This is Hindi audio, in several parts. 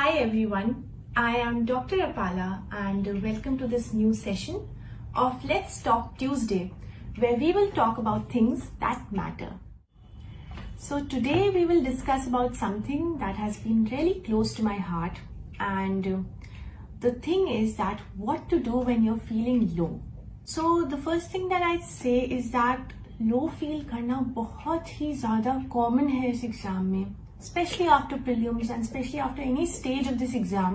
Hi everyone, I am Dr. Apala and welcome to this new session of Let's Talk Tuesday, where we will talk about things that matter. So today we will discuss about something that has been really close to my heart, and the thing is that what to do when you're feeling low. So the first thing that I'd say is that low feel करना बहुत ही ज़्यादा कॉमन है इस एग्जाम में, especially after prelims and especially after any stage of this exam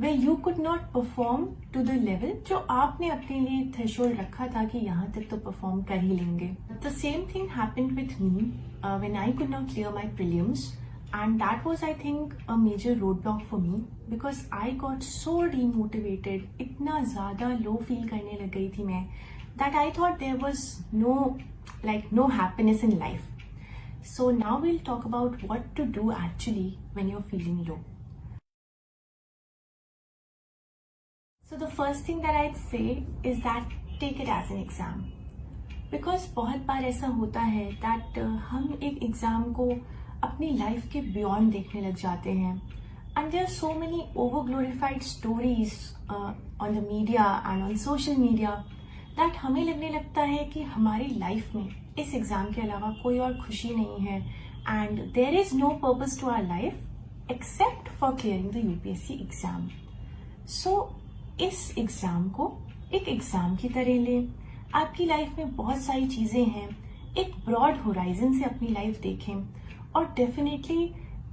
where you could not perform to the level जो आपने अपने लिए threshold रखा था कि यहाँ तक तो perform कर ही लेंगे. The same thing happened with me when I could not clear my prelims, and that was I think a major roadblock for me because I got so demotivated, इतना ज़्यादा low feel करने लग गई थी मैं that I thought there was no happiness in life. So now we'll talk about what to do actually when you're feeling low. So the first thing that I'd say is that take it as an exam. Because बहुत बार ऐसा होता है that हम एक एग्जाम को अपनी लाइफ के बियॉन्ड देखने लग जाते हैं, and there are so many over glorified stories on the media and on social media that हमें लगने लगता है कि हमारी लाइफ में इस एग्जाम के अलावा कोई और खुशी नहीं है and there is no purpose to our life except for clearing the UPSC exam. So इस एग्जाम को एक एग्जाम की तरह लें. आपकी लाइफ में बहुत सारी चीजें हैं, एक ब्रॉड होराइजन से अपनी लाइफ देखें और डेफिनेटली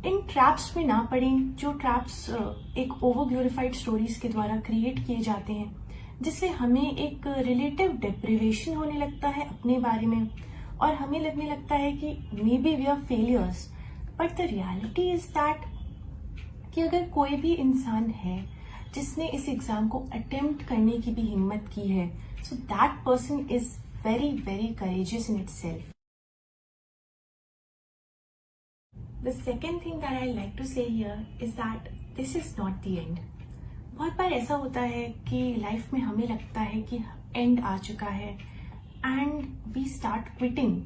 इन ट्रैप्स में ना पड़ें जो ट्रैप्स एक ओवर ग्लोरिफाइड स्टोरीज के द्वारा क्रिएट किए जाते हैं, जिससे हमें एक रिलेटिव डिप्रिवेशन होने लगता है अपने बारे में और हमें लगने लगता है कि maybe we are failures. But the reality is that कि अगर कोई भी इंसान है जिसने इस एग्जाम को अटेम्प्ट करने की भी हिम्मत की है, so that person is very very courageous in itself. The second thing that I like to say here is that this is not the end. बहुत बार ऐसा होता है कि लाइफ में हमें लगता है कि एंड आ चुका है एंड वी स्टार्ट क्विटिंग.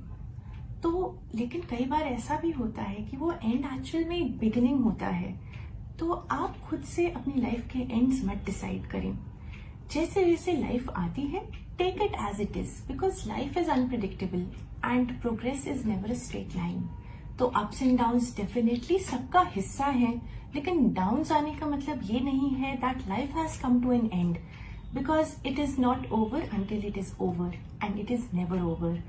तो लेकिन कई बार ऐसा भी होता है कि वो एंड एक्चुअल में एक बिगिनिंग होता है. तो आप खुद से अपनी लाइफ के एंड्स मत डिसाइड करें. जैसे जैसे लाइफ आती है take it as it is, because life is unpredictable and progress is never a straight line. तो अप्स एंड डाउन्स डेफिनेटली सबका हिस्सा है, लेकिन डाउन्स आने का मतलब ये नहीं है that life has come to an end, because it is not over until it is over and it is never over.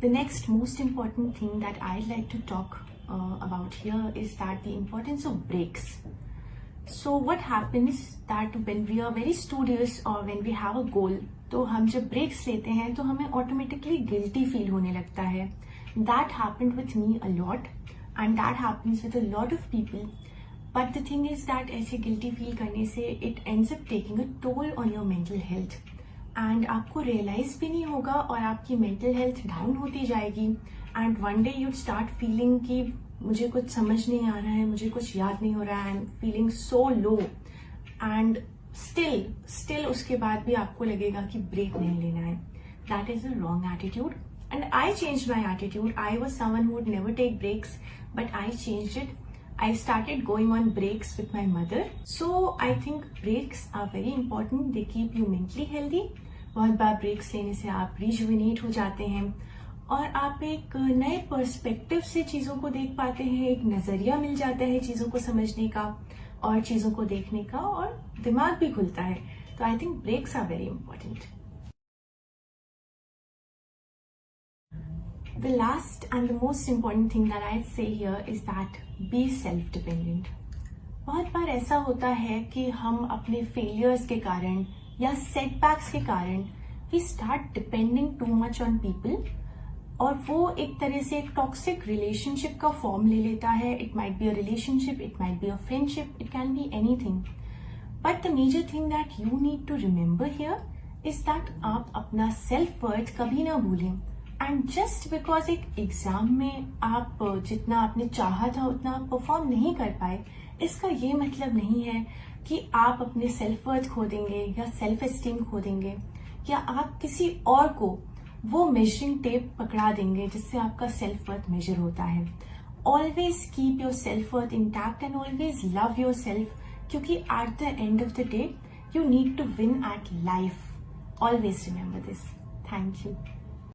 The next most important thing that I'd like to talk about here is that the importance of breaks. So what happens that when we are very studious or when we have a goal, तो हम जब breaks लेते हैं तो हमें automatically guilty feel होने लगता है. That happened with me a lot and that happens with a lot of people. But the thing is that ऐसे guilty feel करने से it ends up taking a toll on your mental health. And आपको रियलाइज भी नहीं होगा और आपकी मेंटल हेल्थ डाउन होती जाएगी and one day you start feeling कि मुझे कुछ समझ नहीं आ रहा है, मुझे कुछ याद नहीं हो रहा है, I am feeling so low. And still उसके बाद भी आपको लगेगा कि ब्रेक नहीं लेना है. That is a wrong attitude and I change my attitude. I was someone who would never take breaks but I changed it. I started going on breaks with my mother. So I think breaks are very important. They keep you mentally healthy. बहुत बार breaks लेने से आप rejuvenate हो जाते हैं और आप एक नए पर्सपेक्टिव से चीज़ों को देख पाते हैं, एक नज़रिया मिल जाता है चीज़ों को समझने का और चीज़ों को देखने का और दिमाग भी खुलता है. तो I think breaks are very important. The last and the most important thing that I'd say here is that be self-dependent. बहुत बार ऐसा होता है कि हम अपने failures के कारण या setbacks के कारण we start depending too much on people और वो एक तरह से एक toxic relationship का form ले लेता है. It might be a relationship, it might be a friendship, it can be anything. But the major thing that you need to remember here is that आप अपना self-worth कभी ना भूलें. एंड जस्ट बिकॉज एक एग्जाम में आप जितना आपने चाहा था उतना आप परफॉर्म नहीं कर पाए, इसका ये मतलब नहीं है कि आप अपने सेल्फ वर्थ खो देंगे या सेल्फ एस्टीम खो देंगे या आप किसी और को वो मेजरिंग टेप पकड़ा देंगे जिससे आपका सेल्फ वर्थ मेजर होता है. always keep your self-worth intact and always love yourself, क्योंकि at the end of the day you need to win at life. Always remember this. Thank you.